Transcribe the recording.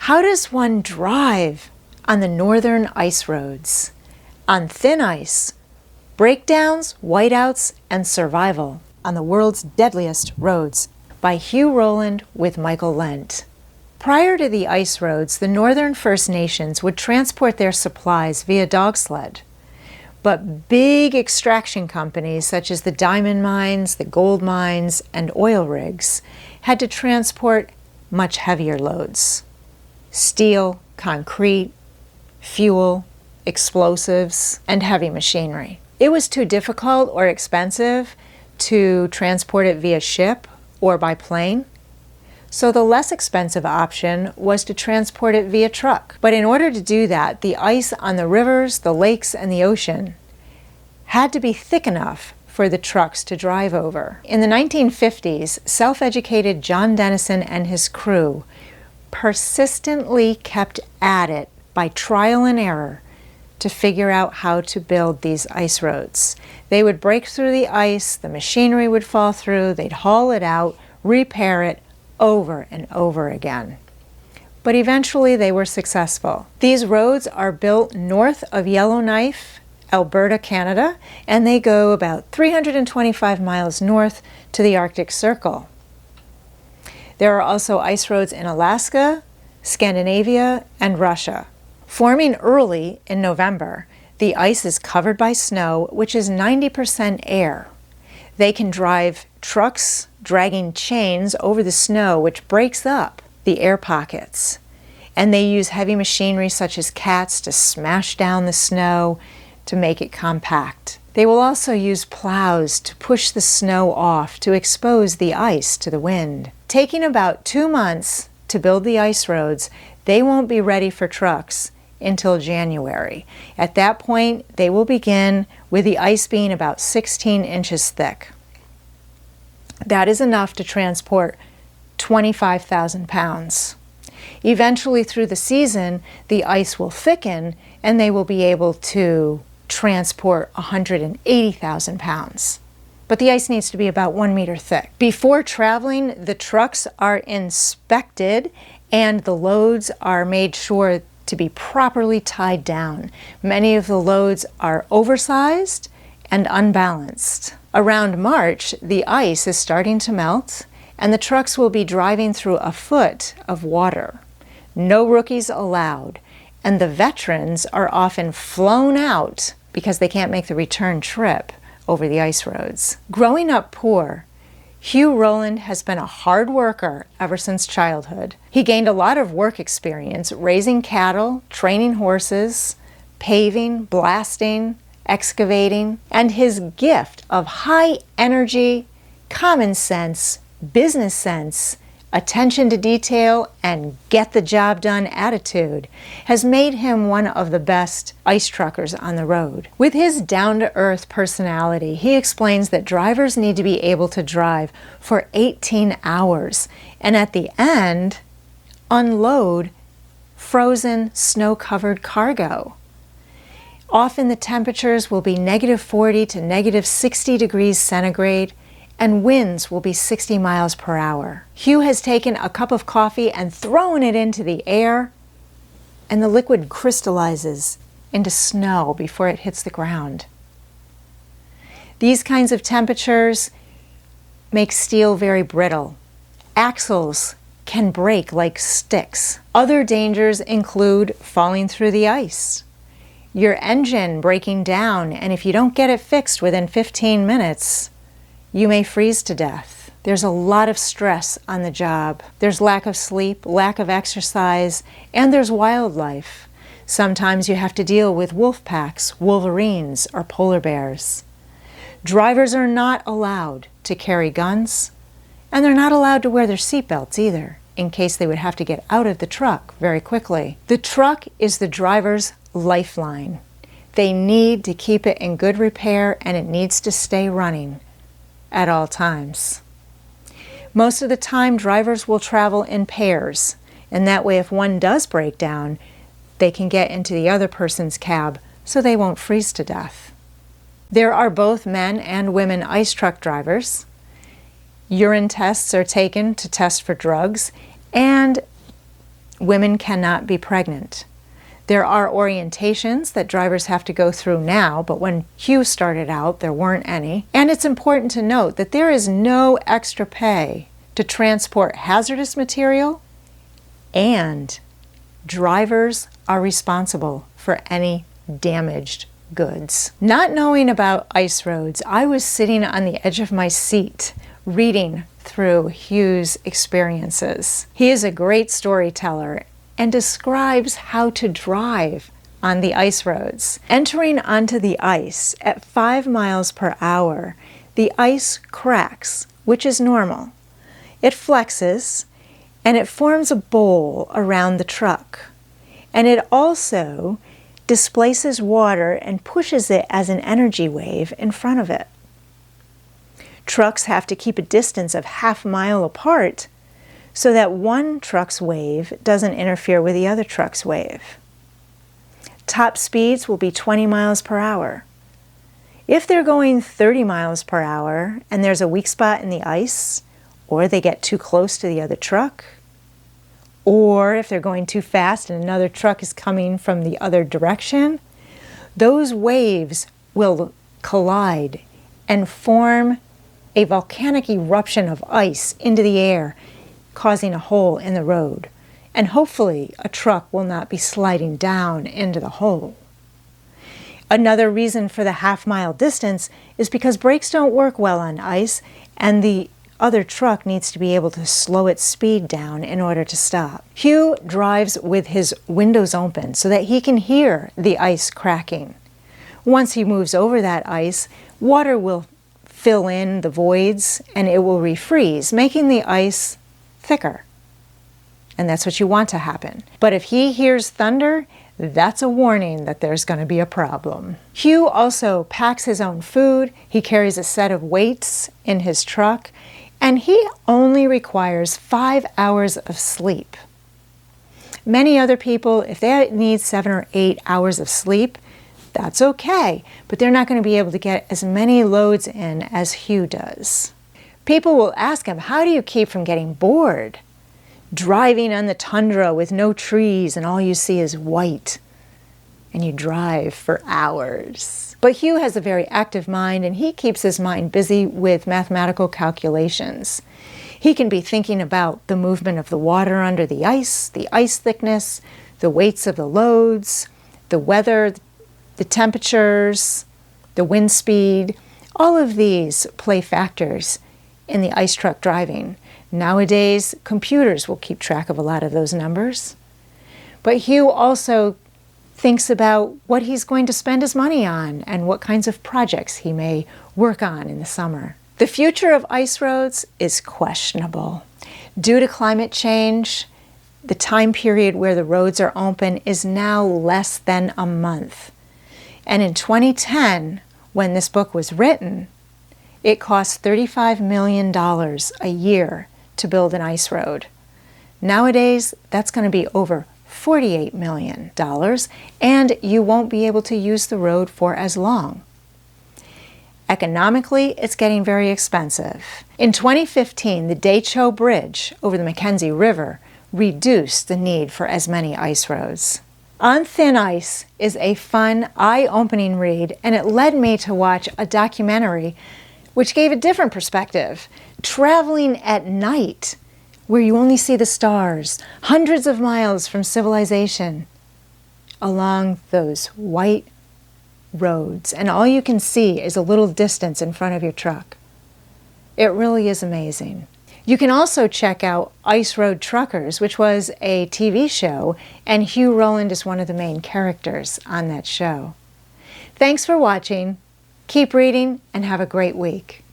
How does one drive on the northern ice roads? On thin ice, breakdowns, whiteouts, and survival on the world's deadliest roads by Hugh Rowland with Michael Lent. Prior to the ice roads, the northern First Nations would transport their supplies via dog sled. But big extraction companies such as the diamond mines, the gold mines, and oil rigs had to transport much heavier loads. Steel, concrete, fuel, explosives, and heavy machinery. It was too difficult or expensive to transport it via ship or by plane, so the less expensive option was to transport it via truck. But in order to do that, the ice on the rivers, the lakes, and the ocean had to be thick enough for the trucks to drive over. In the 1950s, self-educated John Dennison and his crew persistently kept at it by trial and error to figure out how to build these ice roads. They would break through the ice, the machinery would fall through, they'd haul it out, repair it over and over again. But eventually they were successful. These roads are built north of Yellowknife, Alberta, Canada, and they go about 325 miles north to the Arctic Circle. There are also ice roads in Alaska, Scandinavia, and Russia. Forming early in November, the ice is covered by snow, which is 90% air. They can drive trucks dragging chains over the snow, which breaks up the air pockets. And they use heavy machinery such as cats to smash down the snow to make it compact. They will also use plows to push the snow off to expose the ice to the wind. Taking about 2 months to build the ice roads, they won't be ready for trucks until January. At that point, they will begin with the ice being about 16 inches thick. That is enough to transport 25,000 pounds. Eventually, through the season, the ice will thicken and they will be able to transport 180,000 pounds. But the ice needs to be about 1 meter thick. Before traveling, the trucks are inspected and the loads are made sure to be properly tied down. Many of the loads are oversized and unbalanced. Around March, the ice is starting to melt and the trucks will be driving through a foot of water. No rookies allowed, and the veterans are often flown out because they can't make the return trip over the ice roads. Growing up poor, Hugh Rowland has been a hard worker ever since childhood. He gained a lot of work experience raising cattle, training horses, paving, blasting, excavating, and his gift of high energy, common sense, business sense, attention to detail, and get the job done attitude has made him one of the best ice truckers on the road. With his down-to-earth personality, he explains that drivers need to be able to drive for 18 hours and at the end unload frozen, snow-covered cargo. Often the temperatures will be -40 to -60 degrees centigrade, and winds will be 60 miles per hour. Hugh has taken a cup of coffee and thrown it into the air, and the liquid crystallizes into snow before it hits the ground. These kinds of temperatures make steel very brittle. Axles can break like sticks. Other dangers include falling through the ice, your engine breaking down, and if you don't get it fixed within 15 minutes, you may freeze to death. There's a lot of stress on the job. There's lack of sleep, lack of exercise, and there's wildlife. Sometimes you have to deal with wolf packs, wolverines, or polar bears. Drivers are not allowed to carry guns, and they're not allowed to wear their seatbelts either, in case they would have to get out of the truck very quickly. The truck is the driver's lifeline. They need to keep it in good repair, and it needs to stay running at all times. Most of the time, drivers will travel in pairs, and that way if one does break down, they can get into the other person's cab so they won't freeze to death. There are both men and women ice truck drivers. Urine tests are taken to test for drugs, and Women cannot be pregnant. There are orientations that drivers have to go through now, but when Hugh started out, there weren't any. And it's important to note that there is no extra pay to transport hazardous material, and drivers are responsible for any damaged goods. Not knowing about ice roads, I was sitting on the edge of my seat reading through Hugh's experiences. He is a great storyteller and describes how to drive on the ice roads. Entering onto the ice at 5 miles per hour, the ice cracks, which is normal. It flexes and it forms a bowl around the truck. And it also displaces water and pushes it as an energy wave in front of it. Trucks have to keep a distance of half a mile apart so that one truck's wave doesn't interfere with the other truck's wave. Top speeds will be 20 miles per hour. If they're going 30 miles per hour and there's a weak spot in the ice, or they get too close to the other truck, or if they're going too fast and another truck is coming from the other direction, those waves will collide and form a volcanic eruption of ice into the air, causing a hole in the road. And hopefully a truck will not be sliding down into the hole. Another reason for the half-mile distance is because brakes don't work well on ice, and the other truck needs to be able to slow its speed down in order to stop. Hugh drives with his windows open so that he can hear the ice cracking. Once he moves over that ice, water will fill in the voids and it will refreeze, making the ice thicker. And that's what you want to happen. But if he hears thunder, that's a warning that there's going to be a problem. Hugh also packs his own food. He carries a set of weights in his truck, and he only requires 5 hours of sleep. Many other people, if they need 7 or 8 hours of sleep, that's okay, but they're not going to be able to get as many loads in as Hugh does. People will ask him, how do you keep from getting bored? Driving on the tundra with no trees and all you see is white, and you drive for hours. But Hugh has a very active mind, and he keeps his mind busy with mathematical calculations. He can be thinking about the movement of the water under the ice thickness, the weights of the loads, the weather, the temperatures, the wind speed. All of these play factors in the ice truck driving. Nowadays, computers will keep track of a lot of those numbers. But Hugh also thinks about what he's going to spend his money on and what kinds of projects he may work on in the summer. The future of ice roads is questionable. Due to climate change, the time period where the roads are open is now less than a month. And in 2010, when this book was written, it cost $35 million a year to build an ice road. Nowadays, that's going to be over $48 million, and you won't be able to use the road for as long. Economically, it's getting very expensive. In 2015, the Deadliest Bridge over the Mackenzie River reduced the need for as many ice roads. On Thin Ice is a fun, eye-opening read, and it led me to watch a documentary which gave a different perspective. Traveling at night, where you only see the stars, hundreds of miles from civilization, along those white roads, and all you can see is a little distance in front of your truck. It really is amazing. You can also check out Ice Road Truckers, which was a TV show, and Hugh Rowland is one of the main characters on that show. Thanks for watching. Keep reading and have a great week.